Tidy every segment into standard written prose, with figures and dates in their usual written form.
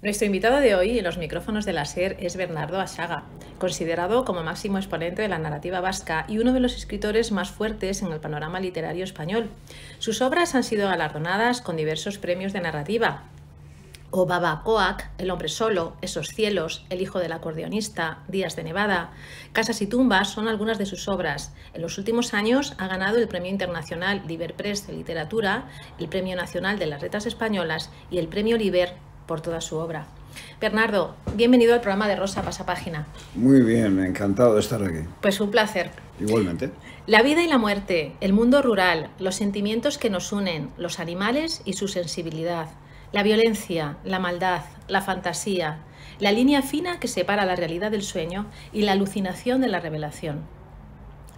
Nuestro invitado de hoy en los micrófonos de la SER es Bernardo Atxaga, considerado como máximo exponente de la narrativa vasca y uno de los escritores más fuertes en el panorama literario español. Sus obras han sido galardonadas con diversos premios de narrativa. O Babacoak, El hombre solo, Esos cielos, El hijo del acordeonista, Días de nevada, Casas y tumbas son algunas de sus obras. En los últimos años ha ganado el Premio Internacional Liberpress de Literatura, el Premio Nacional de las Letras Españolas y el Premio Liber por toda su obra. Bernardo, bienvenido al programa de Rosa Pasapágina. Muy bien, encantado de estar aquí. Pues un placer. Igualmente. La vida y la muerte, el mundo rural, los sentimientos que nos unen, los animales y su sensibilidad, la violencia, la maldad, la fantasía, la línea fina que separa la realidad del sueño y la alucinación de la revelación.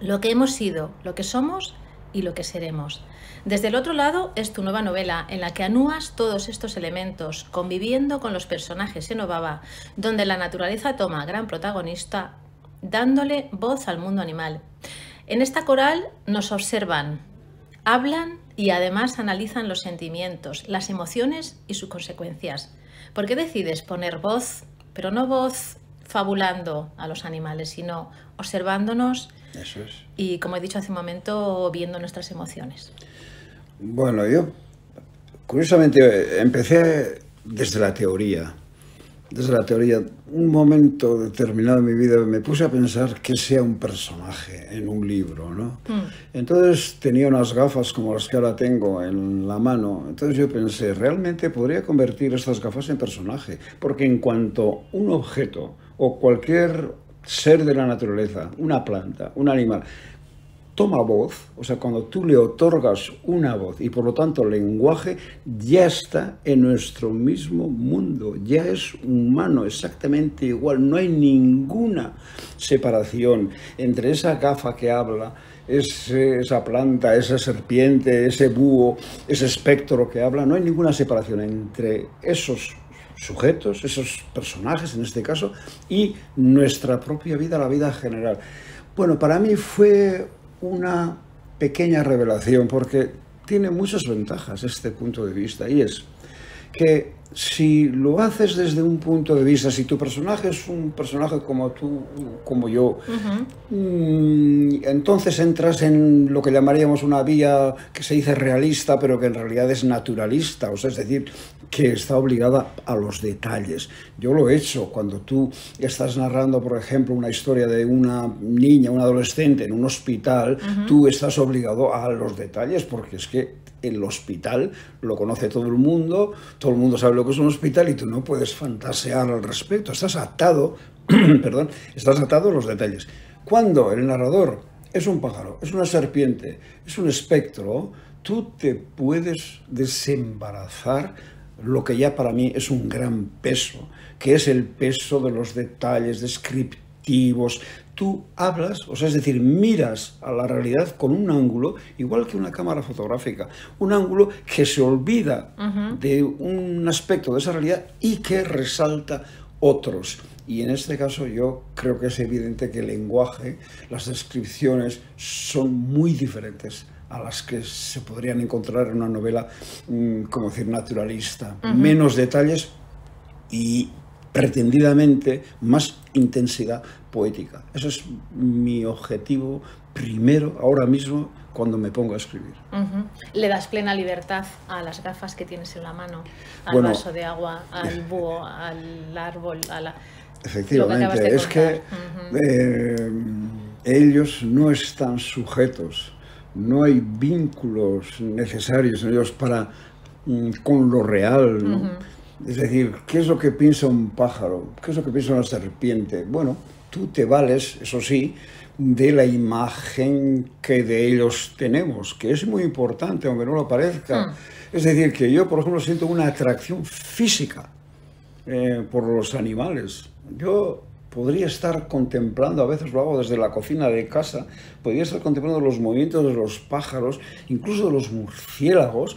Lo que hemos sido, lo que somos y lo que seremos. Desde el otro lado es tu nueva novela en la que anúas todos estos elementos, conviviendo con los personajes en Obaba, donde la naturaleza toma gran protagonista, dándole voz al mundo animal. En esta coral nos observan, hablan y además analizan los sentimientos, las emociones y sus consecuencias. ¿Por qué decides poner voz, pero no voz fabulando a los animales, sino observándonos? Eso es. Y, como he dicho hace un momento, viendo nuestras emociones. Bueno, yo curiosamente empecé desde la teoría. Desde la teoría, un momento determinado en mi vida me puse a pensar qué sea un personaje en un libro, ¿no? Entonces tenía unas gafas como las que ahora tengo en la mano. Entonces yo pensé, realmente podría convertir estas gafas en personaje, porque en cuanto un objeto o cualquier ser de la naturaleza, una planta, un animal, toma voz, o sea, cuando tú le otorgas una voz y por lo tanto lenguaje, ya está en nuestro mismo mundo, ya es humano, exactamente igual, no hay ninguna separación entre esa gafa que habla, esa planta, esa serpiente, ese búho, ese espectro que habla, no hay ninguna separación entre esos sujetos, esos personajes en este caso, y nuestra propia vida, la vida general. Bueno, para mí fue una pequeña revelación porque tiene muchas ventajas este punto de vista, y es que si lo haces desde un punto de vista, si tu personaje es un personaje como tú, como yo, entonces entras en lo que llamaríamos una vía que se dice realista, pero que en realidad es naturalista, o sea, es decir, que está obligada a los detalles. Yo lo he hecho cuando tú estás narrando, por ejemplo, una historia de una niña, un adolescente en un hospital, tú estás obligado a los detalles, porque es que el hospital lo conoce todo el mundo sabe lo que es un hospital y tú no puedes fantasear al respecto, estás atado, perdón, estás atado a los detalles. Cuando el narrador es un pájaro, es una serpiente, es un espectro, tú te puedes desembarazar lo que ya para mí es un gran peso, que es el peso de los detalles descriptivos. Tú hablas, o sea, es decir, miras a la realidad con un ángulo, igual que una cámara fotográfica, un ángulo que se olvida de un aspecto de esa realidad y que resalta otros. Y en este caso yo creo que es evidente que el lenguaje, las descripciones son muy diferentes a las que se podrían encontrar en una novela, como decir, naturalista. Menos detalles y pretendidamente más intensidad poética. Eso es mi objetivo primero, ahora mismo, cuando me pongo a escribir. Le das plena libertad a las gafas que tienes en la mano, al vaso de agua, al búho, al árbol, a la... Efectivamente, es que ellos no están sujetos, no hay vínculos necesarios en ellos para con lo real, ¿no? Es decir, ¿qué es lo que piensa un pájaro? ¿Qué es lo que piensa una serpiente? Bueno, tú te vales, eso sí, de la imagen que de ellos tenemos, que es muy importante, aunque no lo parezca. Es decir, que yo, por ejemplo, siento una atracción física por los animales. Yo podría estar contemplando, a veces lo hago desde la cocina de casa, podría estar contemplando los movimientos de los pájaros, incluso de los murciélagos,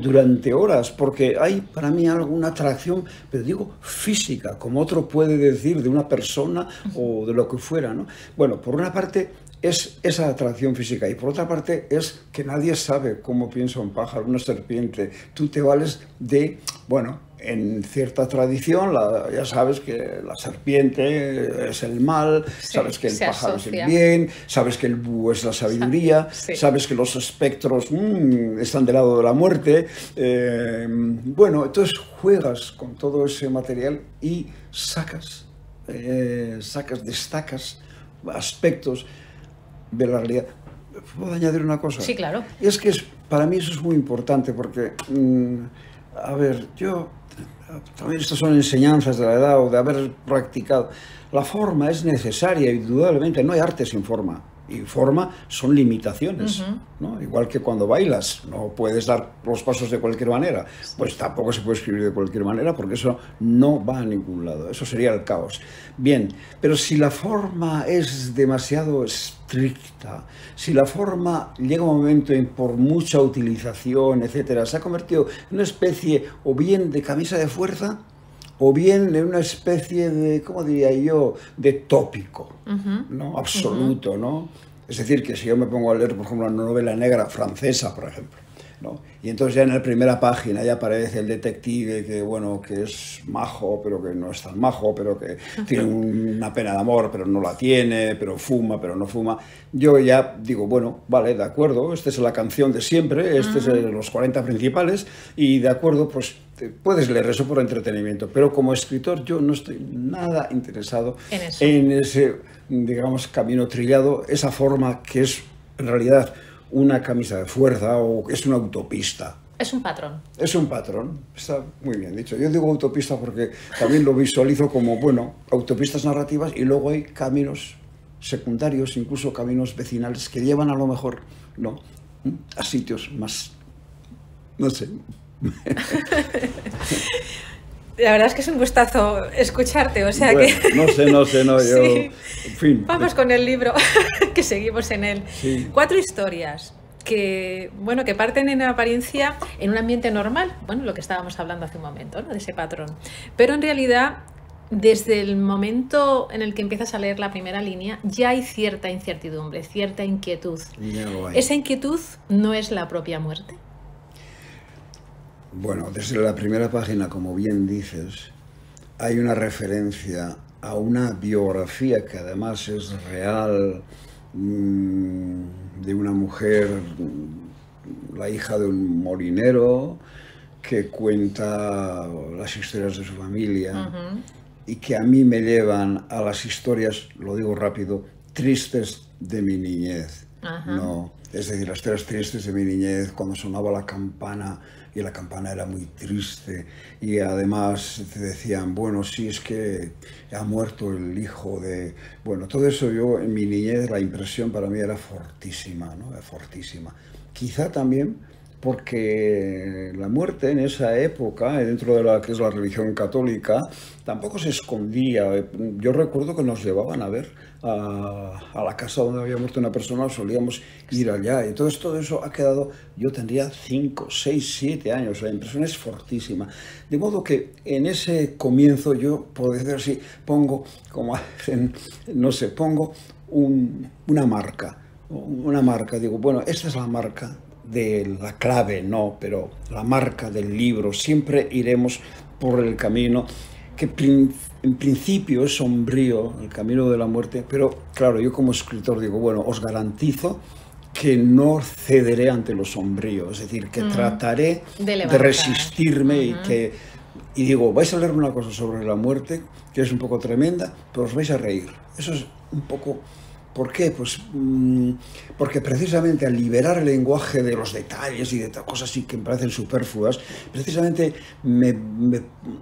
durante horas, porque hay para mí alguna atracción, pero digo física, como otro puede decir de una persona o de lo que fuera, ¿no? Bueno, por una parte es esa atracción física y por otra parte es que nadie sabe cómo piensa un pájaro, una serpiente. Tú te vales de, bueno, en cierta tradición, ya sabes que la serpiente es el mal, Sí, sabes que el se pájaro es el asocia. bien, sabes que el búho es la sabiduría, Sí. sabes que los espectros están del lado de la muerte. Bueno, entonces juegas con todo ese material y destacas aspectos de la realidad. ¿Puedo añadir una cosa? Sí, claro. Y es que para mí eso es muy importante porque, a ver, yo, también estas son enseñanzas de la edad o de haber practicado. La forma es necesaria, indudablemente, no hay arte sin forma. Y forma son limitaciones, ¿no? Igual que cuando bailas, no puedes dar los pasos de cualquier manera, pues tampoco se puede escribir de cualquier manera porque eso no va a ningún lado, eso sería el caos. Bien, pero si la forma es demasiado estricta, si la forma llega un momento en por mucha utilización, etcétera, se ha convertido en una especie o bien de camisa de fuerza, o bien en una especie de, ¿cómo diría yo?, de tópico, ¿no? Absoluto, ¿no? Es decir, que si yo me pongo a leer, por ejemplo, una novela negra francesa, por ejemplo, ¿no? Y entonces ya en la primera página ya aparece el detective que, bueno, que es majo, pero que no es tan majo, pero que tiene una pena de amor, pero no la tiene, pero fuma, pero no fuma. Yo ya digo, bueno, vale, de acuerdo, esta es la canción de siempre, este es los 40 principales, y de acuerdo, pues puedes leer eso por entretenimiento, pero como escritor yo no estoy nada interesado en ese, digamos, camino trillado, esa forma que es en realidad una camisa de fuerza o es una autopista. Es un patrón. Es un patrón, está muy bien dicho. Yo digo autopista porque también lo visualizo como, bueno, autopistas narrativas y luego hay caminos secundarios, incluso caminos vecinales que llevan a lo mejor, ¿no?, a sitios más, no sé. La verdad es que es un gustazo escucharte, o sea bueno, que... No sé, yo... Sí. En fin. Vamos con el libro, que seguimos en él. Sí. 4 historias que, bueno, que parten en apariencia en un ambiente normal, bueno, lo que estábamos hablando hace un momento, ¿no?, de ese patrón. Pero en realidad, desde el momento en el que empiezas a leer la primera línea, ya hay cierta incertidumbre, cierta inquietud. Ya lo hay. ¿Esa inquietud no es la propia muerte? Bueno, desde la primera página, como bien dices, hay una referencia a una biografía que además es real, de una mujer, la hija de un molinero, que cuenta las historias de su familia y que a mí me llevan a las historias, lo digo rápido, tristes de mi niñez. No, es decir, las historias tristes de mi niñez, cuando sonaba la campana y la campana era muy triste y además te decían, bueno, sí, es que ha muerto el hijo de... Bueno, todo eso yo en mi niñez, la impresión para mí era fortísima, ¿no? Era fortísima. Quizá también porque la muerte en esa época, dentro de la que es la religión católica, tampoco se escondía. Yo recuerdo que nos llevaban a ver a la casa donde había muerto una persona, solíamos ir allá. Y entonces todo eso ha quedado, yo tendría 5, 6, 7 años, la impresión es fortísima. De modo que en ese comienzo yo, por decir así, pongo, como hacen, no sé, pongo una marca. Digo, bueno, esta es la marca de la clave, no, pero la marca del libro. Siempre iremos por el camino que en principio es sombrío, el camino de la muerte, pero claro, yo como escritor digo, bueno, os garantizo que no cederé ante lo sombrío, es decir, que trataré de resistirme y digo, vais a leer una cosa sobre la muerte que es un poco tremenda, pero os vais a reír. Eso es un poco... ¿Por qué? Pues porque precisamente al liberar el lenguaje de los detalles y de cosas así que me parecen superfluas, precisamente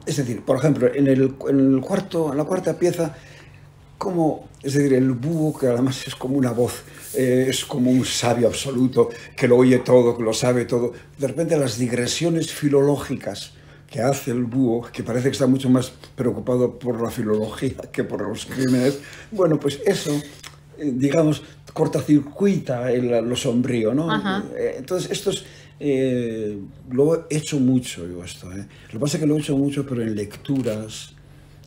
es decir, por ejemplo, en la cuarta pieza, es decir, el búho, que además es como una voz, es como un sabio absoluto, que lo oye todo, que lo sabe todo, de repente las digresiones filológicas que hace el búho, que parece que está mucho más preocupado por la filología que por los crímenes, bueno, pues eso... digamos, cortacircuita lo sombrío, ¿no? Entonces, lo he hecho mucho yo esto, ¿eh? Lo que pasa es que lo he hecho mucho, pero en lecturas,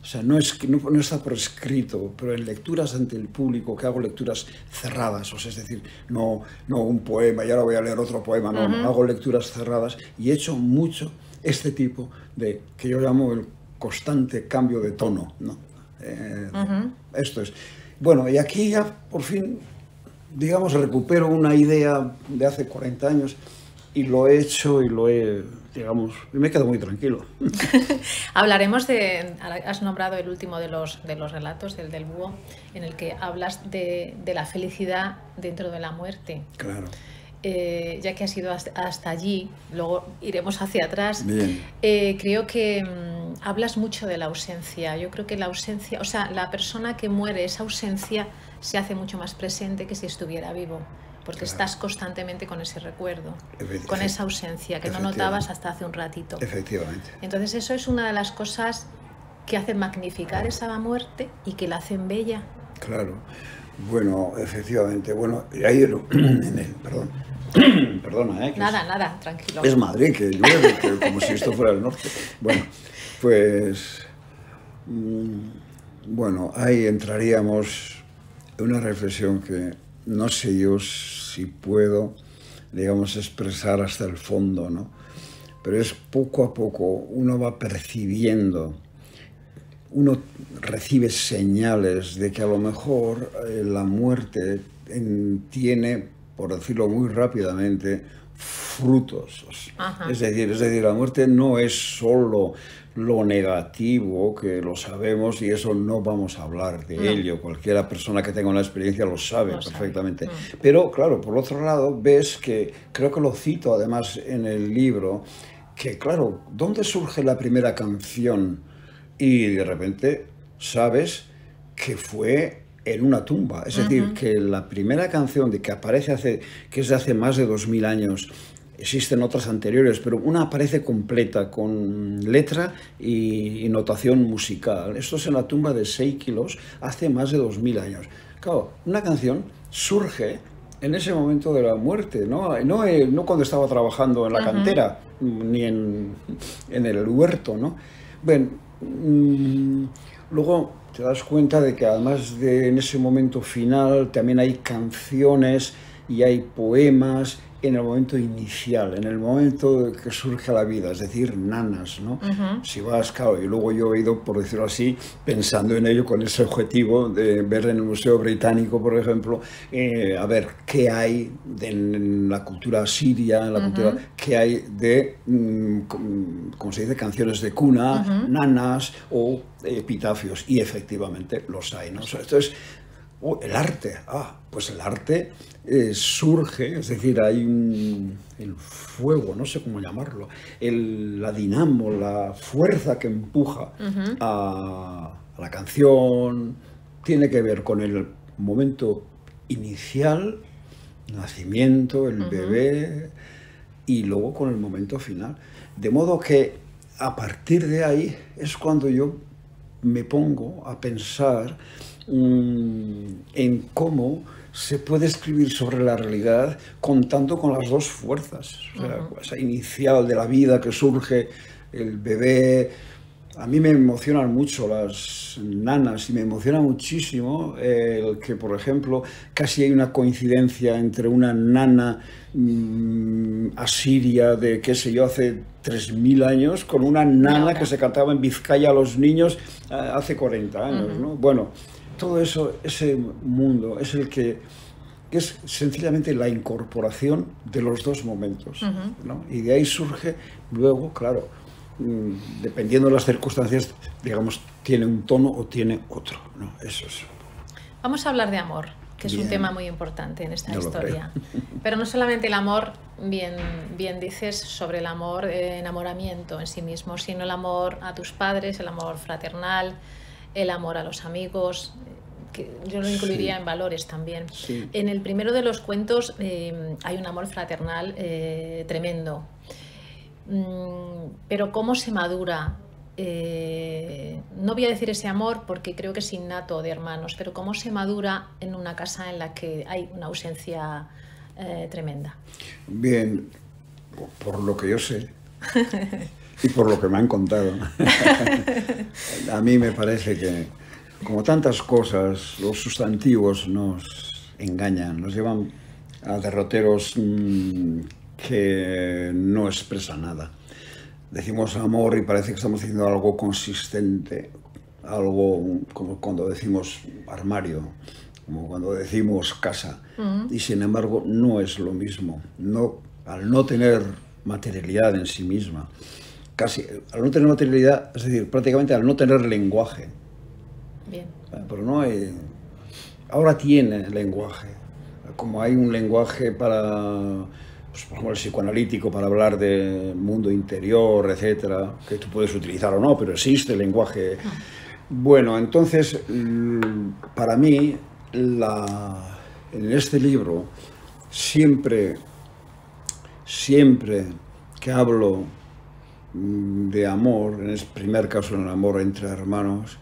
o sea, no está por escrito, pero en lecturas ante el público, que hago lecturas cerradas, o sea, es decir, no un poema y ahora voy a leer otro poema, no, hago lecturas cerradas y he hecho mucho este tipo de, que yo llamo el constante cambio de tono, ¿no? Esto es. Bueno, y aquí ya por fin, digamos, recupero una idea de hace 40 años y lo he hecho y lo he, digamos, y me quedo muy tranquilo. Hablaremos de, has nombrado el último de los relatos, el del búho, en el que hablas de la felicidad dentro de la muerte. Claro. Ya que has ido hasta allí, luego iremos hacia atrás. Bien. Creo que hablas mucho de la ausencia. Yo creo que la ausencia, o sea, la persona que muere, esa ausencia se hace mucho más presente que si estuviera vivo, porque Claro. estás constantemente con ese recuerdo, con esa ausencia que no notabas hasta hace un ratito. Efectivamente. Entonces eso es una de las cosas que hacen magnificar esa muerte y que la hacen bella. Claro. Bueno, efectivamente. Bueno, ahí en el, perdón. Perdona, que Nada, tranquilo. es Madrid, que llueve, que como si esto fuera el norte. Bueno, pues bueno, ahí entraríamos en una reflexión que no sé yo si puedo, digamos, expresar hasta el fondo, ¿no? Pero es poco a poco, uno va percibiendo, uno recibe señales de que a lo mejor la muerte tiene, por decirlo muy rápidamente, frutos. Ajá. Es decir, la muerte no es solo lo negativo, que lo sabemos y eso no vamos a hablar de ello. Cualquiera persona que tenga una experiencia lo sabe perfectamente. Pero claro, por otro lado, ves que, creo que lo cito además en el libro, que claro, ¿dónde surge la primera canción? Y de repente sabes que fue en una tumba. Es decir, que la primera canción de que aparece que es de hace más de 2000 años, existen otras anteriores, pero una aparece completa, con letra y notación musical. Esto es en la tumba de Seikilos, hace más de 2000 años. Claro, una canción surge en ese momento de la muerte, no cuando estaba trabajando en la cantera, ni en el huerto, ¿no? Bueno, luego te das cuenta de que además de en ese momento final también hay canciones y hay poemas en el momento inicial, en el momento que surge la vida, es decir, nanas, ¿no? Si vas, claro, y luego yo he ido, por decirlo así, pensando en ello con ese objetivo de ver en el Museo Británico, por ejemplo, a ver qué hay en la cultura siria, en la cultura, qué hay de, como se dice, canciones de cuna, nanas o epitafios, y efectivamente los hay, ¿no? Entonces, el arte, pues el arte surge, es decir, hay el fuego, no sé cómo llamarlo, la dinamo, la fuerza que empuja a la canción, tiene que ver con el momento inicial, nacimiento, el bebé, y luego con el momento final. De modo que a partir de ahí es cuando yo me pongo a pensar en cómo se puede escribir sobre la realidad contando con las dos fuerzas. O sea, esa inicial de la vida que surge, el bebé. A mí me emocionan mucho las nanas y me emociona muchísimo el que, por ejemplo, casi hay una coincidencia entre una nana asiria de, qué sé yo, hace 3000 años con una nana que se cantaba en Vizcaya a los niños hace 40 años, ¿no? Bueno, todo eso, ese mundo es el que es sencillamente la incorporación de los dos momentos, ¿no? Y de ahí surge luego, claro, dependiendo de las circunstancias, digamos, tiene un tono o tiene otro, ¿no? Eso es. Vamos a hablar de amor, que es un tema muy importante en esta historia. Pero no solamente el amor, bien dices, sobre el amor, enamoramiento en sí mismo, sino el amor a tus padres, el amor fraternal, el amor a los amigos, que yo lo incluiría en valores también. Sí. En el primero de los cuentos hay un amor fraternal tremendo. Pero ¿cómo se madura? No voy a decir ese amor porque creo que es innato de hermanos, pero ¿cómo se madura en una casa en la que hay una ausencia tremenda? Bien, por lo que yo sé y por lo que me han contado, a mí me parece que, como tantas cosas, los sustantivos nos engañan, nos llevan a derroteros que no expresan nada. decimos amor y parece que estamos diciendo algo consistente, algo como cuando decimos armario, como cuando decimos casa. Y sin embargo no es lo mismo. No, al no tener materialidad en sí misma, casi, al no tener materialidad, es decir, prácticamente al no tener lenguaje. Bien. Pero no hay... Ahora tiene lenguaje. Como hay un lenguaje para, pues, por ejemplo, el psicoanalítico, para hablar de mundo interior, etcétera, que tú puedes utilizar o no, pero existe el lenguaje. Bueno, entonces, para mí, en este libro, siempre que hablo de amor, en el primer caso, en el amor entre hermanos,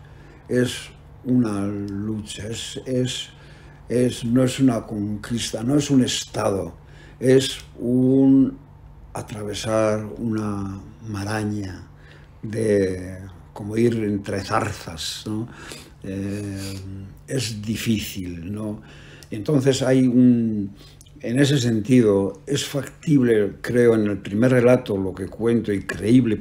es una lucha, no es una conquista, no es un estado, es un atravesar una maraña de como ir entre zarzas, ¿no? Es difícil, ¿no? Entonces en ese sentido es factible, creo, en el primer relato lo que cuento, y creíble,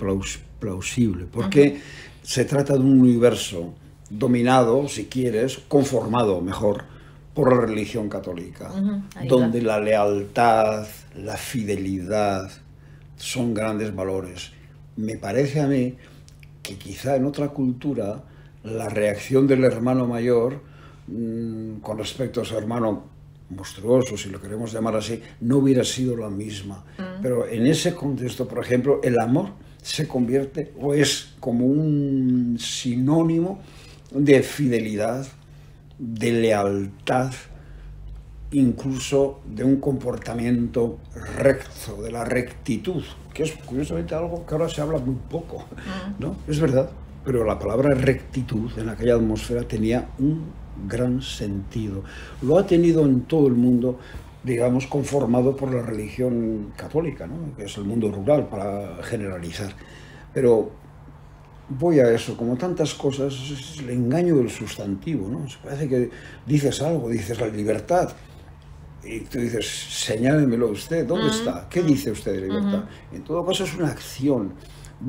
plausible, porque se trata de un universo dominado, si quieres, conformado mejor por la religión católica, donde la lealtad, la fidelidad son grandes valores. Me parece a mí que quizá en otra cultura la reacción del hermano mayor con respecto a su hermano monstruoso, si lo queremos llamar así, no hubiera sido la misma. Pero en ese contexto, por ejemplo, el amor se convierte o es como un sinónimo de fidelidad, de lealtad, incluso de un comportamiento recto, de la rectitud, que es curiosamente algo que ahora se habla muy poco, ¿no? Es verdad, pero la palabra rectitud en aquella atmósfera tenía un gran sentido. Lo ha tenido en todo el mundo, digamos, conformado por la religión católica, ¿no? Que es el mundo rural, para generalizar. Pero voy a eso, como tantas cosas, es el engaño del sustantivo, ¿no? Se parece que dices algo, dices la libertad, y tú dices, señálemelo usted, ¿dónde está? ¿Qué dice usted de libertad? En todo caso es una acción,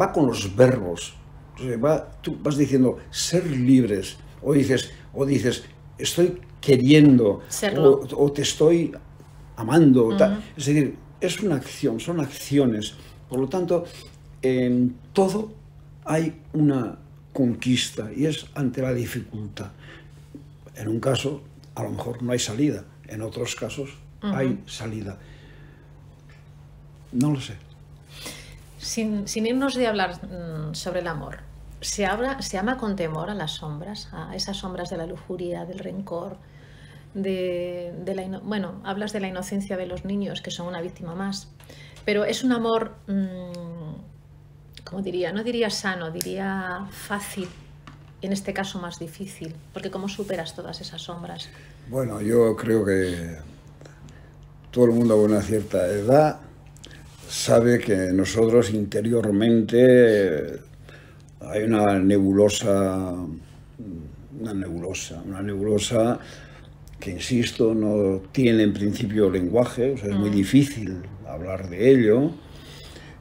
va con los verbos. Entonces tú vas diciendo ser libres, o dices estoy queriendo, o te estoy amando. Es decir, es una acción, son acciones. Por lo tanto, en todo hay una conquista y es ante la dificultad. En un caso, a lo mejor no hay salida. En otros casos hay salida. No lo sé. Sin irnos de hablar sobre el amor, ¿se ama con temor a las sombras, a esas sombras de la lujuria, del rencor, bueno, hablas de la inocencia de los niños, que son una víctima más, pero es un amor, ¿cómo diría? No diría sano, diría fácil, en este caso más difícil, porque ¿cómo superas todas esas sombras? Bueno, yo creo que todo el mundo a una cierta edad sabe que nosotros interiormente hay una nebulosa que, insisto, no tiene en principio lenguaje, o sea, es muy difícil hablar de ello,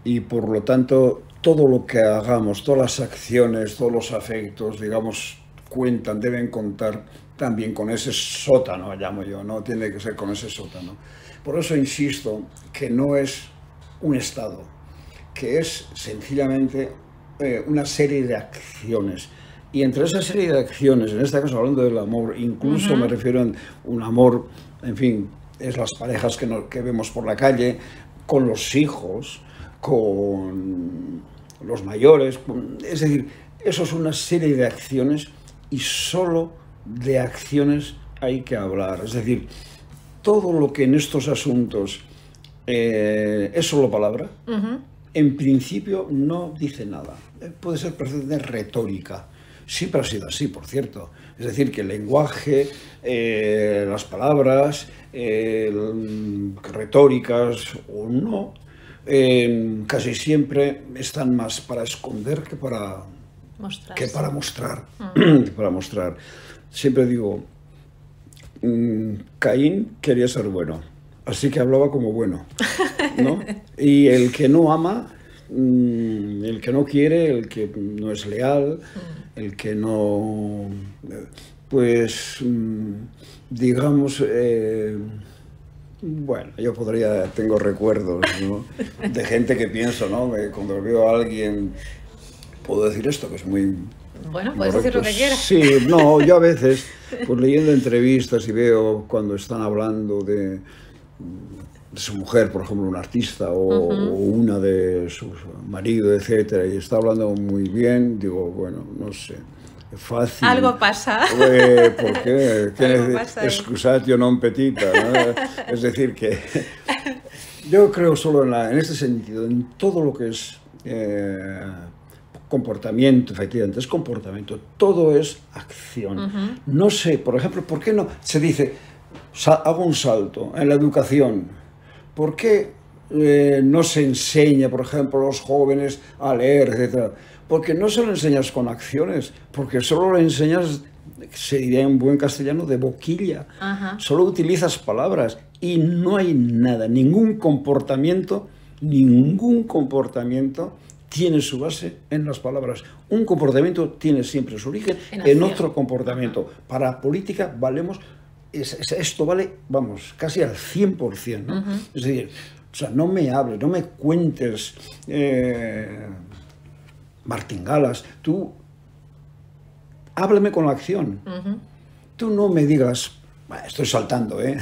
y por lo tanto todo lo que hagamos, todas las acciones, todos los afectos, digamos, cuentan, deben contar también con ese sótano, llamo yo, no tiene que ser con ese sótano. Por eso insisto que no es un estado, que es sencillamente una serie de acciones. Y entre esa serie de acciones, en este caso hablando del amor, incluso me refiero a un amor, en fin, es las parejas que vemos por la calle, con los hijos, con los mayores, es decir, eso es una serie de acciones y solo de acciones hay que hablar. Es decir, todo lo que en estos asuntos es solo palabra, en principio no dice nada. Puede ser perfectamente retórica. Siempre ha sido así, por cierto. Es decir, que el lenguaje, las palabras, retóricas o no, casi siempre están más para esconder que para mostrar. Para mostrar. Siempre digo, Caín quería ser bueno, así que hablaba como bueno, ¿no? Y el que no ama el que no quiere, el que no es leal, el que no, pues, digamos, bueno, yo tengo recuerdos, ¿no? De gente que pienso, ¿no? Que cuando veo a alguien, puedo decir esto, que es muy... Bueno, puedes decir lo que quieras. Sí, no, yo a veces, pues leyendo entrevistas y veo cuando están hablando de su mujer, por ejemplo, un artista, o una de su marido, etcétera, y está hablando muy bien, digo, bueno, no sé, es fácil. Algo pasa. ¿Por qué? Algo pasa ahí. Excusatio non petita, ¿no? Es decir, que yo creo solo en este sentido, en todo lo que es comportamiento, efectivamente, es comportamiento, todo es acción. No sé, por ejemplo, ¿por qué no se dice, hago un salto en la educación? ¿Por qué no se enseña, por ejemplo, a los jóvenes a leer, etcétera? Porque no se lo enseñas con acciones, porque solo lo enseñas, se diría en buen castellano, de boquilla. Solo utilizas palabras y no hay nada, ningún comportamiento tiene su base en las palabras. Un comportamiento tiene siempre su origen en otro comportamiento. Para política valemos, esto vale, vamos, casi al 100%, ¿no? Es decir, o sea, no me hables, no me cuentes martingalas, tú háblame con la acción. Tú no me digas, estoy saltando, ¿eh?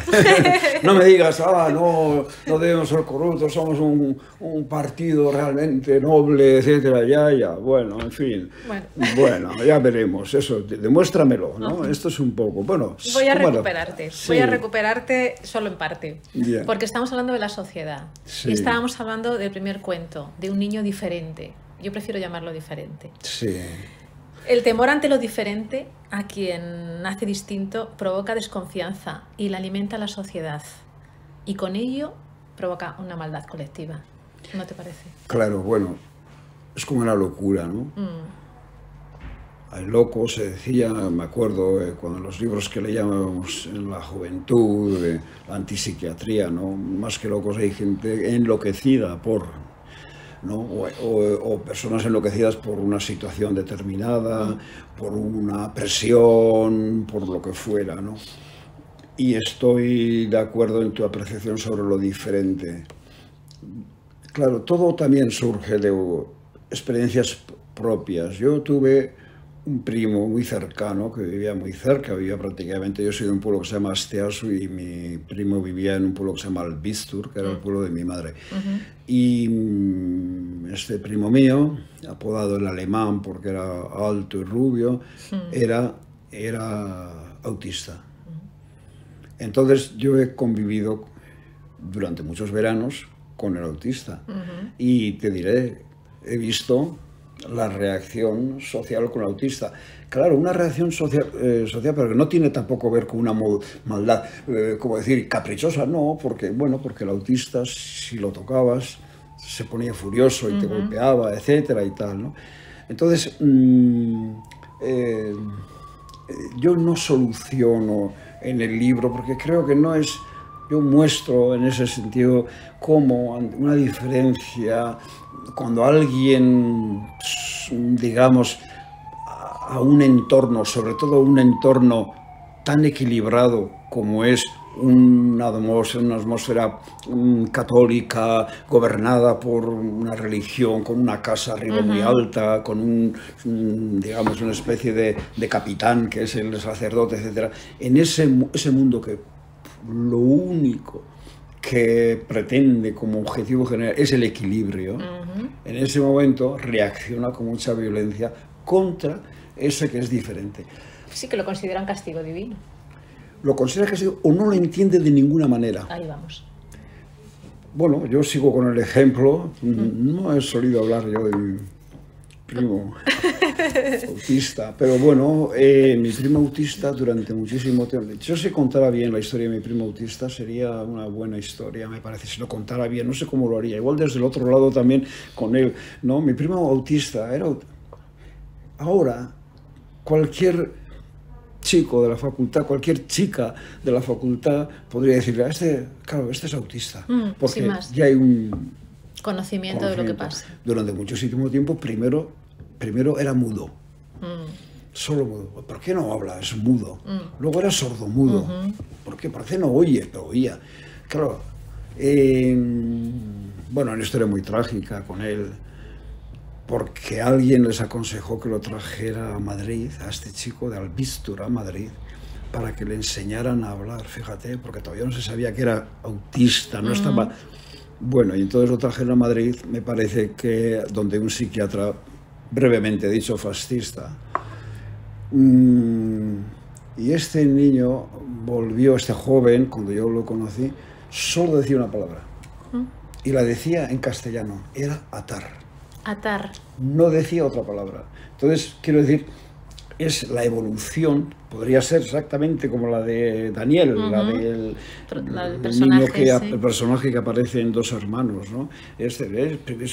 No me digas, no debemos ser corruptos, somos un partido realmente noble, etcétera, ya, bueno, en fin. Bueno, ya veremos, eso, demuéstramelo, ¿no? Esto es un poco, bueno... Voy a recuperarte solo en parte, porque estamos hablando de la sociedad, y estábamos hablando del primer cuento, de un niño diferente. Yo prefiero llamarlo diferente. Sí. El temor ante lo diferente, a quien nace distinto, provoca desconfianza y la alimenta la sociedad. Y con ello provoca una maldad colectiva. ¿No te parece? Claro, bueno, es como una locura, ¿no? Hay locos, se decía, me acuerdo, cuando los libros que leíamos en la juventud, de la antipsiquiatría, ¿no? Más que locos hay gente enloquecida por... ¿no? O personas enloquecidas por una situación determinada, por una presión, por lo que fuera, ¿no? Y estoy de acuerdo en tu apreciación sobre lo diferente. Claro, todo también surge de experiencias propias. Yo tuve un primo muy cercano, que vivía muy cerca, vivía prácticamente, yo soy de un pueblo que se llama Asteasu y mi primo vivía en un pueblo que se llama Albistur, que era el pueblo de mi madre. Y este primo mío, apodado el alemán porque era alto y rubio, era autista. Entonces yo he convivido durante muchos veranos con el autista y te diré, he visto la reacción social con el autista. Claro, una reacción social, pero que no tiene tampoco que ver con una maldad, como decir, caprichosa, no, porque, bueno, porque el autista, si lo tocabas, se ponía furioso y te golpeaba, etcétera y tal, ¿no? Entonces, yo no soluciono en el libro, porque creo que no es... Yo muestro en ese sentido cómo una diferencia, cuando alguien, digamos, a un entorno, sobre todo un entorno tan equilibrado como es una atmósfera católica, gobernada por una religión, con una casa arriba muy alta, con digamos, una especie de capitán que es el sacerdote, etc. En ese mundo que lo único que pretende como objetivo general es el equilibrio, en ese momento reacciona con mucha violencia contra ese que es diferente. Sí, que lo consideran castigo divino. Lo considera castigo o no lo entiende de ninguna manera. Ahí vamos. Bueno, yo sigo con el ejemplo. No he solido hablar yo de mi primo autista, pero bueno, mi primo autista durante muchísimo tiempo, yo si contara bien la historia de mi primo autista sería una buena historia, me parece, si lo contara bien, no sé cómo lo haría, igual desde el otro lado también con él, ¿no? Mi primo autista era... Ahora, cualquier chico de la facultad, cualquier chica de la facultad podría decirle, claro, este es autista, porque ya hay Conocimiento de lo que pasa. Durante muchísimo tiempo, primero era mudo. Solo mudo. ¿Por qué no habla? Es mudo. Luego era sordomudo. ¿Por qué? Porque no oye, pero oía. Claro. Bueno, una historia muy trágica con él, porque alguien les aconsejó que lo trajera a Madrid, a este chico de Albistur, a Madrid, para que le enseñaran a hablar, fíjate, porque todavía no se sabía que era autista, no estaba... Bueno, y entonces lo trajeron a Madrid, me parece que donde un psiquiatra, brevemente dicho, fascista. Y este niño volvió, este joven, cuando yo lo conocí, solo decía una palabra. Y la decía en castellano, era atar. Atar. No decía otra palabra. Entonces, quiero decir, es la evolución, podría ser exactamente como la de Daniel, la del niño el personaje que aparece en Dos hermanos, ¿no? Es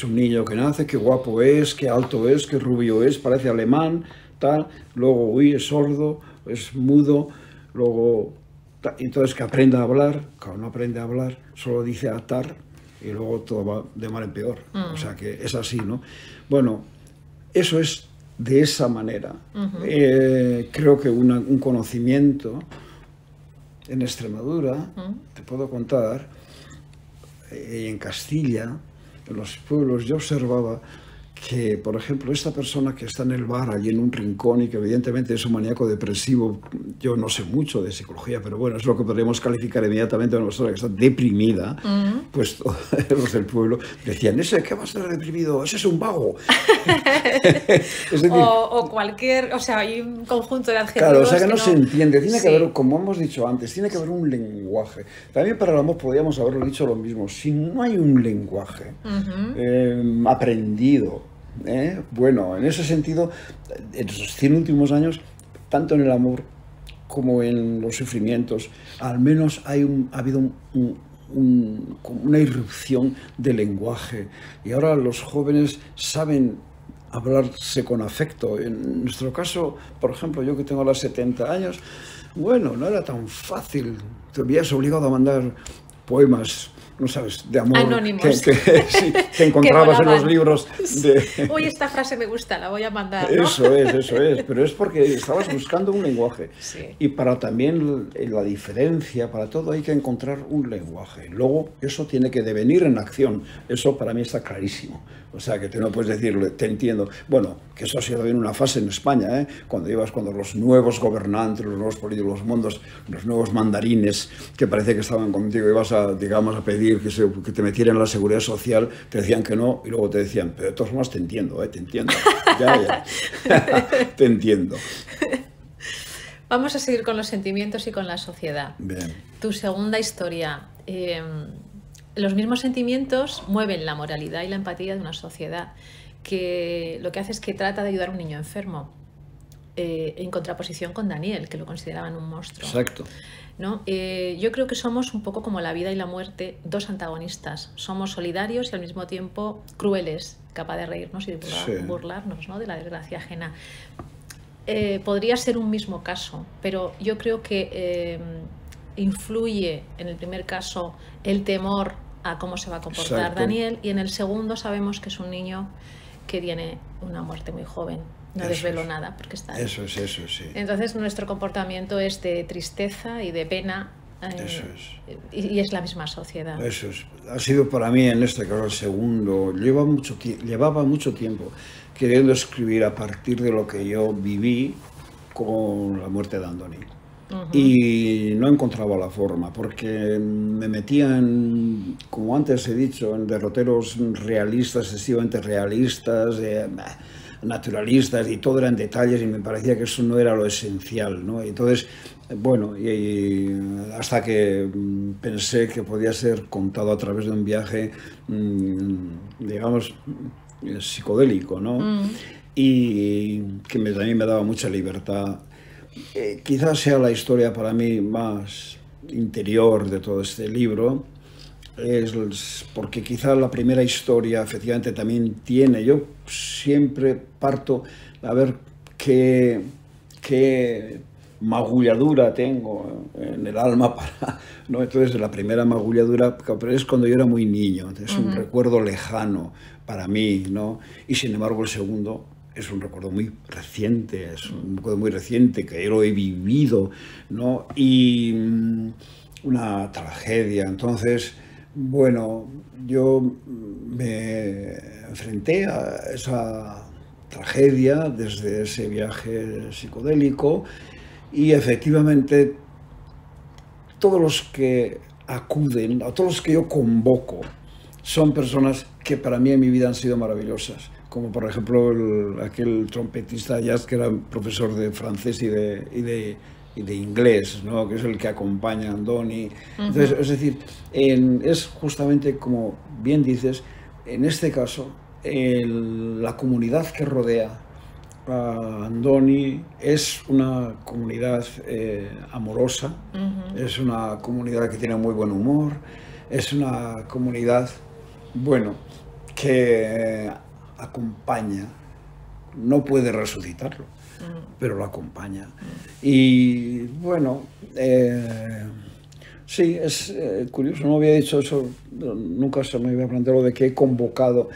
un niño que nace, qué guapo es, qué alto es, qué rubio es, parece alemán, tal, luego, uy, es sordo, es mudo, luego, entonces que aprenda a hablar, cuando no aprende a hablar, solo dice atar, y luego todo va de mal en peor. O sea que es así, ¿no? Bueno, eso es de esa manera. Creo que un conocimiento en Extremadura, te puedo contar, en Castilla, en los pueblos, yo observaba que, por ejemplo, esta persona que está en el bar, allí en un rincón, y que evidentemente es un maníaco depresivo, yo no sé mucho de psicología, pero bueno, es lo que podríamos calificar inmediatamente a una persona que está deprimida, pues todos los del pueblo decían, ese que va a estar deprimido, ese es un vago. Es decir, o cualquier, o sea, hay un conjunto de adjetivos. Claro, o sea que no se entiende, tiene que haber, como hemos dicho antes, tiene que haber un lenguaje. También para el amor podríamos haberlo dicho lo mismo, si no hay un lenguaje aprendido, bueno, en ese sentido, en esos 100 últimos años, tanto en el amor como en los sufrimientos, al menos ha habido una irrupción del lenguaje. Y ahora los jóvenes saben hablarse con afecto. En nuestro caso, por ejemplo, yo que tengo ahora 70 años, bueno, no era tan fácil. Te habías obligado a mandar poemas, no sabes, de amor. Anónimos. Que encontrabas en los libros de... Uy, esta frase me gusta, la voy a mandar, ¿no? Eso es. Pero es porque estabas buscando un lenguaje. Sí. Y para también la diferencia, para todo hay que encontrar un lenguaje. Luego, eso tiene que devenir en acción. Eso para mí está clarísimo. O sea, que tú no puedes decirle, te entiendo. Bueno, que eso ha sido también una fase en España, cuando los nuevos gobernantes, los nuevos políticos, los nuevos mandarines, que parece que estaban contigo, ibas a, digamos, a pedir que te metieran en la seguridad social, te decían que no, y luego te decían, pero de todas formas te entiendo, te entiendo. Ya. Te entiendo. Vamos a seguir con los sentimientos y con la sociedad. Bien. Tu segunda historia. Los mismos sentimientos mueven la moralidad y la empatía de una sociedad, que lo que hace es que trata de ayudar a un niño enfermo, en contraposición con Daniel, que lo consideraban un monstruo. Exacto. ¿No? Yo creo que somos un poco como la vida y la muerte, dos antagonistas. Somos solidarios y al mismo tiempo crueles, capaz de reírnos y de burlarnos, ¿no?, de la desgracia ajena. Podría ser un mismo caso, pero yo creo que influye en el primer caso el temor a cómo se va a comportar Daniel, y en el segundo sabemos que es un niño que tiene una muerte muy joven. No desvelo nada porque está ahí. Eso sí. Entonces nuestro comportamiento es de tristeza y de pena. Eso es. Y es la misma sociedad. Eso es. Ha sido para mí, en este caso, el segundo. Llevaba mucho tiempo queriendo escribir a partir de lo que yo viví con la muerte de Andoni. Y no encontraba la forma, porque me metían, como antes he dicho, en derroteros realistas, excesivamente realistas, naturalistas, y todo eran detalles, y me parecía que eso no era lo esencial, ¿no? Entonces, bueno, y hasta que pensé que podía ser contado a través de un viaje, digamos, psicodélico, ¿no? Y que también me daba mucha libertad. Quizás sea la historia para mí más interior de todo este libro, porque quizás la primera historia efectivamente también tiene, yo siempre parto a ver qué magulladura tengo en el alma para, ¿no? Entonces la primera magulladura es cuando yo era muy niño, es un recuerdo lejano para mí, ¿no? Y sin embargo el segundo es un recuerdo muy reciente, es un recuerdo muy reciente que yo lo he vivido, ¿no? Y una tragedia. Entonces, bueno, yo me enfrenté a esa tragedia desde ese viaje psicodélico y efectivamente todos los que acuden, a todos los que yo convoco, son personas que para mí en mi vida han sido maravillosas, como por ejemplo aquel trompetista jazz que era profesor de francés y de inglés, ¿no? Que es el que acompaña a Andoni. Entonces, es decir, es justamente como bien dices, en este caso, la comunidad que rodea a Andoni es una comunidad amorosa, es una comunidad que tiene muy buen humor, es una comunidad, bueno, que acompaña, no puede resucitarlo, pero lo acompaña. Y bueno, sí, es curioso, no había dicho eso, nunca se me había planteado de que he convocado,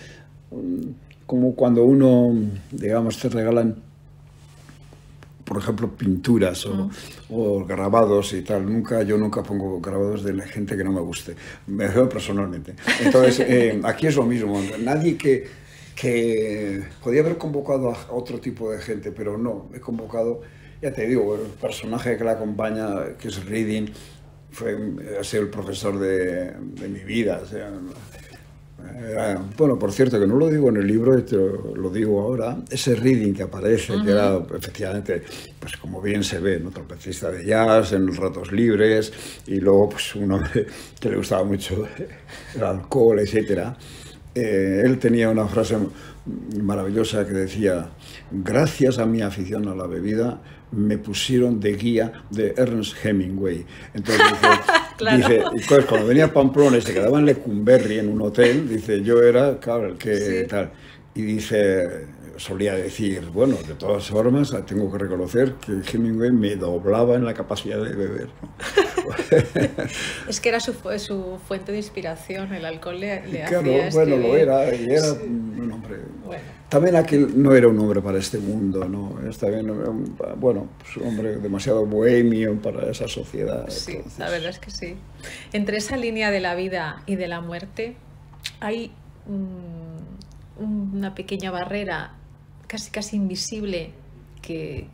como cuando uno, digamos, te regalan, por ejemplo, pinturas o grabados y tal. Yo nunca pongo grabados de la gente que no me guste, me veo personalmente. Entonces, aquí es lo mismo, nadie que podía haber convocado a otro tipo de gente, pero no, he convocado, ya te digo, el personaje que la acompaña, que es Reading, ha sido el profesor de mi vida, o sea, bueno, por cierto, que no lo digo en el libro, te lo digo ahora, ese Reading que aparece, que era efectivamente, pues como bien se ve, ¿no? Trompetista de jazz, en los ratos libres, y luego pues un hombre que le gustaba mucho el alcohol, etcétera. Él tenía una frase maravillosa que decía: gracias a mi afición a la bebida me pusieron de guía de Ernest Hemingway. Entonces claro. dice, entonces, cuando venía a Pamplona y se quedaba en Lecumberri en un hotel, dice, yo era, claro, el que sí. Tal. Y dice, solía decir, bueno, de todas formas, tengo que reconocer que Hemingway me doblaba en la capacidad de beber, ¿no? Es que era su fuente de inspiración, el alcohol le claro, hacía bueno, escribir. lo era, y era sí. Un hombre... Bueno. También aquel no era un hombre para este mundo, ¿no? También, bueno, pues un hombre demasiado bohemio para esa sociedad. Sí, entonces... la verdad es que sí. Entre esa línea de la vida y de la muerte hay una pequeña barrera casi invisible que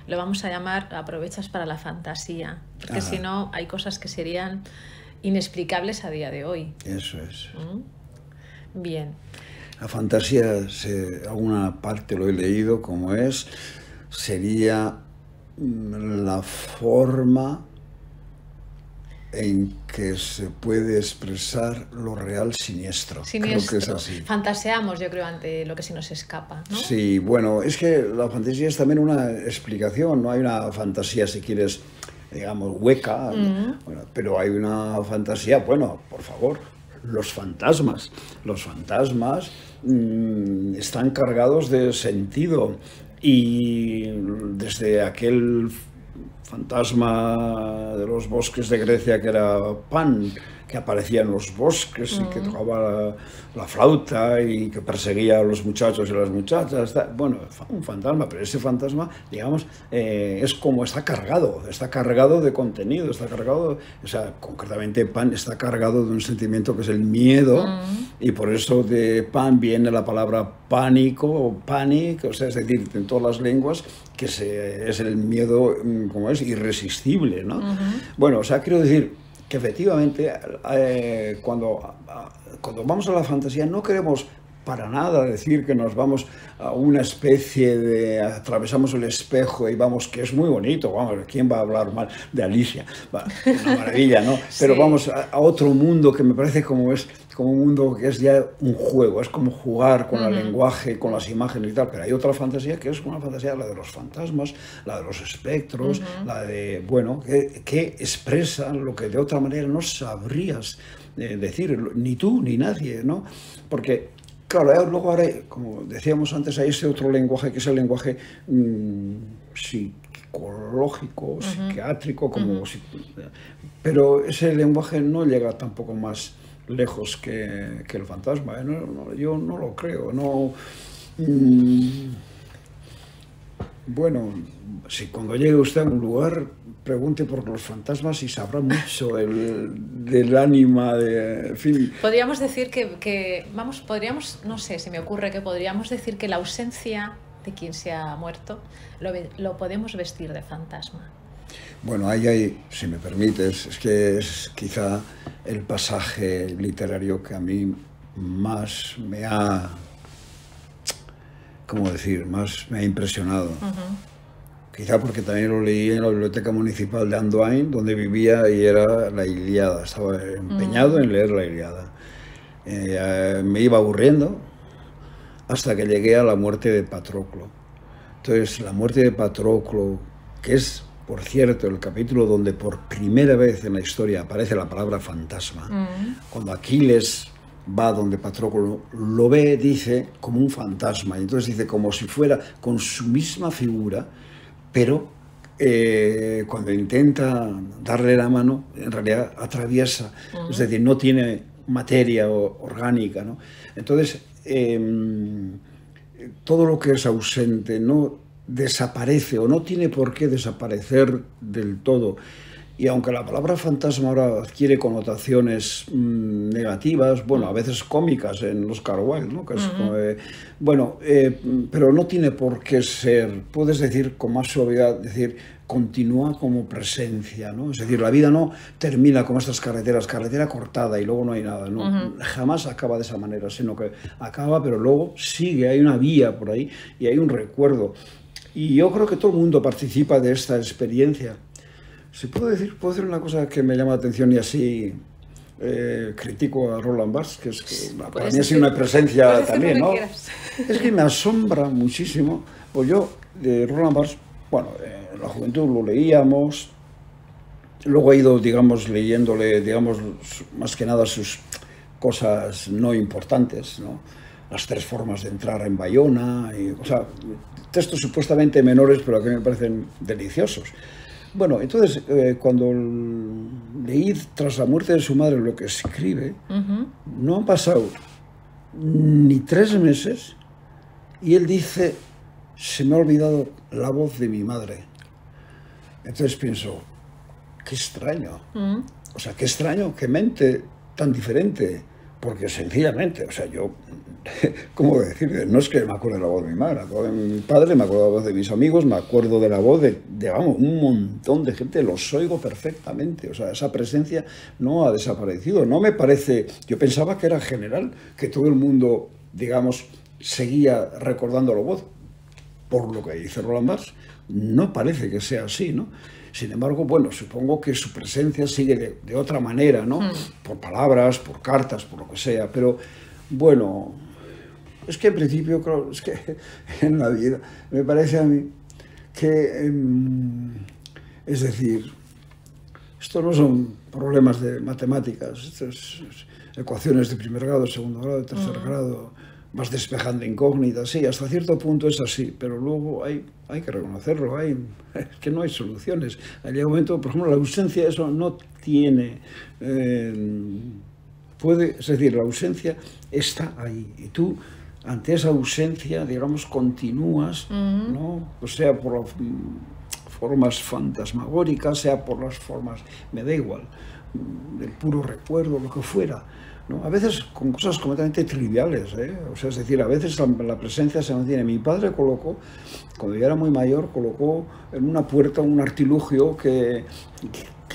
lo vamos a llamar aprovechas para la fantasía, porque si no hay cosas que serían inexplicables a día de hoy. Eso es. Bien. La fantasía, alguna parte lo he leído como sería la forma en que se puede expresar lo real siniestro. Creo que es así. Fantaseamos, yo creo, ante lo que se nos escapa, ¿no? Sí, bueno, es que la fantasía es también una explicación, no hay una fantasía, si quieres, digamos, hueca, bueno, pero hay una fantasía, bueno, por favor, los fantasmas. Los fantasmas están cargados de sentido y desde aquel fantasma de los bosques de Grecia que era Pan, que aparecía en los bosques y que tocaba la flauta y que perseguía a los muchachos y las muchachas. Bueno, un fantasma, pero ese fantasma, digamos, es como está cargado de contenido, está cargado, o sea, concretamente Pan está cargado de un sentimiento que es el miedo, y por eso de Pan viene la palabra pánico o panic, o sea, es decir, en todas las lenguas, que es el miedo, como es, irresistible, ¿no? Bueno, o sea, quiero decir que efectivamente cuando vamos a la fantasía no queremos para nada decir que nos vamos a una especie de... atravesamos el espejo y vamos, que es muy bonito, vamos, ¿quién va a hablar mal de Alicia? Una maravilla, ¿no? Pero sí. Vamos a otro mundo que me parece como un mundo que es ya un juego, es como jugar con el lenguaje, con las imágenes y tal, pero hay otra fantasía que es una fantasía, la de los fantasmas, la de los espectros, la de, bueno, que expresa lo que de otra manera no sabrías decir, ni tú ni nadie, ¿no? Porque claro, luego ahora, como decíamos antes, hay ese otro lenguaje que es el lenguaje psicológico, psiquiátrico, como pero ese lenguaje no llega tampoco más lejos que el fantasma, ¿eh? Yo no lo creo. No, bueno, si cuando llegue usted a un lugar, pregunte por los fantasmas y sabrá mucho del ánima, en fin. Podríamos decir podríamos, no sé, se me ocurre que podríamos decir que la ausencia de quien se ha muerto lo podemos vestir de fantasma. Bueno, ahí hay, si me permites, es que es quizá el pasaje literario que a mí más me ha, ¿cómo decir?, más me ha impresionado. Quizá porque también lo leí en la Biblioteca Municipal de Andoain, donde vivía, y era la Ilíada. Estaba empeñado en leer la Ilíada. Me iba aburriendo hasta que llegué a la muerte de Patroclo. Entonces, la muerte de Patroclo, que es, por cierto, el capítulo donde por primera vez en la historia aparece la palabra fantasma, cuando Aquiles va donde Patroclo, lo ve, dice, como un fantasma, y entonces dice como si fuera con su misma figura, pero cuando intenta darle la mano, en realidad atraviesa, es decir, no tiene materia orgánica, ¿no? Entonces, todo lo que es ausente no desaparece o no tiene por qué desaparecer del todo. Y aunque la palabra fantasma ahora adquiere connotaciones negativas, bueno, a veces cómicas en Oscar Wilde, ¿no? Que es como, pero no tiene por qué ser, puedes decir con más suavidad, decir, continúa como presencia, ¿no? Es decir, la vida no termina como estas carreteras, carretera cortada y luego no hay nada, ¿no? Jamás acaba de esa manera, sino que acaba, pero luego sigue, hay una vía por ahí y hay un recuerdo. Y yo creo que todo el mundo participa de esta experiencia. Si puedo decir una cosa que me llama la atención y así critico a Roland Barthes, que es que para mí ha sido una presencia también, ¿no? Es que me asombra muchísimo. Pues yo, de Roland Barthes, bueno, en la juventud lo leíamos, luego he ido, digamos, leyéndole, digamos, más que nada sus cosas no importantes, ¿no? Las 3 formas de entrar en Bayona, o sea, textos supuestamente menores, pero que me parecen deliciosos. Bueno, entonces, cuando leí tras la muerte de su madre lo que escribe, no han pasado ni 3 meses y él dice, se me ha olvidado la voz de mi madre. Entonces pienso, qué extraño. O sea, qué extraño, qué mente tan diferente. Porque sencillamente, o sea, yo, ¿cómo decir? No es que me acuerde de la voz de mi madre, me acuerdo de mi padre, me acuerdo de la voz de mis amigos, me acuerdo de la voz de vamos, un montón de gente, los oigo perfectamente. O sea, esa presencia no ha desaparecido. No me parece, yo pensaba que era general, que todo el mundo, digamos, seguía recordando la voz. Por lo que dice Roland Barthes, no parece que sea así, ¿no? Sin embargo, bueno, supongo que su presencia sigue de otra manera, ¿no? Por palabras, por cartas, por lo que sea, pero bueno, es que en principio, claro, es que en la vida me parece a mí que, es decir, esto no son problemas de matemáticas, esto es ecuaciones de primer grado, segundo grado, tercer grado, vas despejando incógnitas, sí, hasta cierto punto es así, pero luego hay que reconocerlo, es que no hay soluciones. Hay un momento, por ejemplo, la ausencia, eso no tiene, es decir, la ausencia está ahí, y tú, ante esa ausencia, digamos, continúas, ¿no? O sea, por las formas fantasmagóricas, sea por las formas, me da igual, del puro recuerdo, lo que fuera, ¿no? A veces con cosas completamente triviales, ¿eh? O sea, es decir, a veces la presencia se mantiene. Mi padre colocó, cuando yo era muy mayor, colocó en una puerta un artilugio que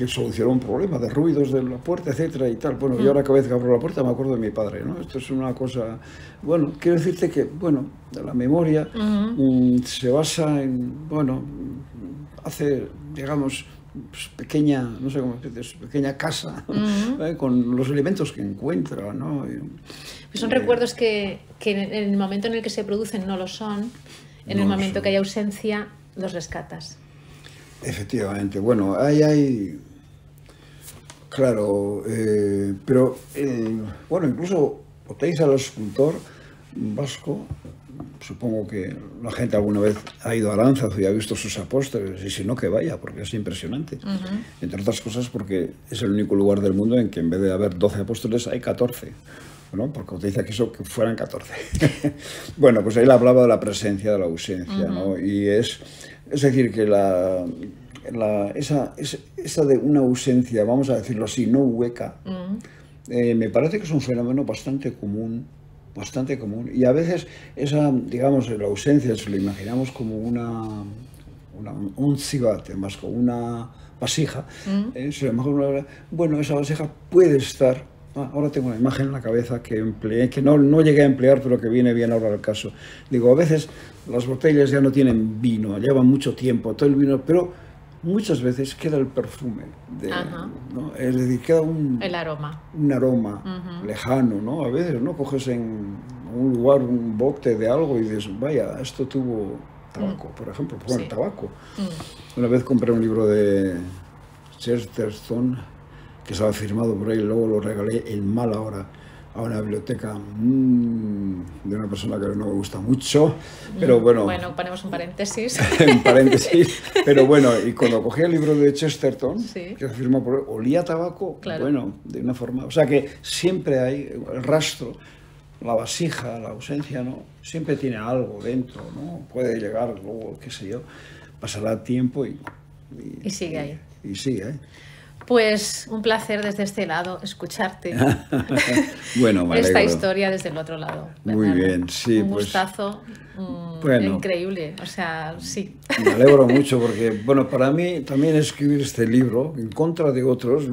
solucionó un problema de ruidos de la puerta, etcétera y tal. Bueno, yo ahora cada vez que abro la puerta me acuerdo de mi padre, ¿no? Esto es una cosa... Bueno, quiero decirte que, bueno, la memoria se basa en, bueno, hace, digamos, pues pequeña, no sé cómo decir, pequeña casa, con los elementos que encuentra, ¿no? Pues son recuerdos que en el momento en el que se producen no lo son, en el momento que hay ausencia los rescatas. Efectivamente, bueno, hay claro, pero, bueno, incluso Oteiza, el escultor, vasco. Supongo que la gente alguna vez ha ido a Aránzazu y ha visto sus apóstoles, y si no, que vaya, porque es impresionante. Entre otras cosas porque es el único lugar del mundo en que en vez de haber 12 apóstoles hay 14. ¿No? Porque usted dice que fueran 14. Bueno, pues él hablaba de la presencia, de la ausencia, ¿no? Y es decir, que esa de una ausencia, vamos a decirlo así, no hueca, me parece que es un fenómeno bastante común, y a veces esa, digamos, la ausencia, si lo imaginamos como un cibate, más como una vasija, bueno, esa vasija puede estar. Ahora tengo una imagen en la cabeza que empleé, que no llegué a emplear, pero que viene bien ahora al caso. Digo, a veces las botellas ya no tienen vino, llevan mucho tiempo, todo el vino, pero muchas veces queda el perfume, ¿no? Es decir, queda el aroma. Un aroma lejano, ¿no? A veces, ¿no? Coges en un lugar un bote de algo y dices, vaya, esto tuvo tabaco, por ejemplo, el tabaco. Una vez compré un libro de Chesterton, que estaba firmado por ahí, luego lo regalé en mala hora a una biblioteca de una persona que no me gusta mucho, pero bueno... Bueno, ponemos un paréntesis. En paréntesis, pero bueno, y cuando cogí el libro de Chesterton, que se firmó por él, olía a tabaco, bueno, de una forma... O sea que siempre hay el rastro, la vasija, la ausencia, ¿no? Siempre tiene algo dentro, ¿no? Puede llegar luego, qué sé yo, pasará tiempo y sigue ahí. Y sigue ahí. Pues un placer desde este lado escucharte. Bueno, me alegro. Esta historia desde el otro lado. Muy bien, sí. Un gustazo increíble, o sea, sí. Me alegro mucho porque, bueno, para mí también escribir este libro, en contra de otros,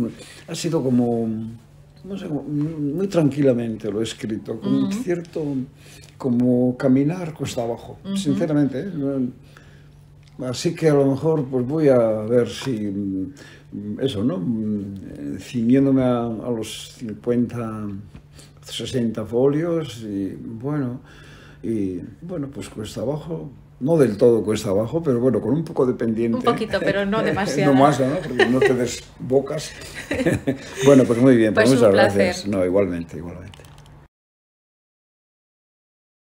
ha sido como, no sé, muy tranquilamente lo he escrito, con un cierto, como caminar cuesta abajo, sinceramente. Así que a lo mejor pues voy a ver si... Eso, ¿no? Ciñéndome a los 50, 60 folios y bueno, pues cuesta abajo, no del todo cuesta abajo, pero bueno, con un poco de pendiente. Un poquito, pero no demasiado. No más, ¿no? Porque no te desbocas. Bueno, pues muy bien, pues muchas gracias. No, igualmente.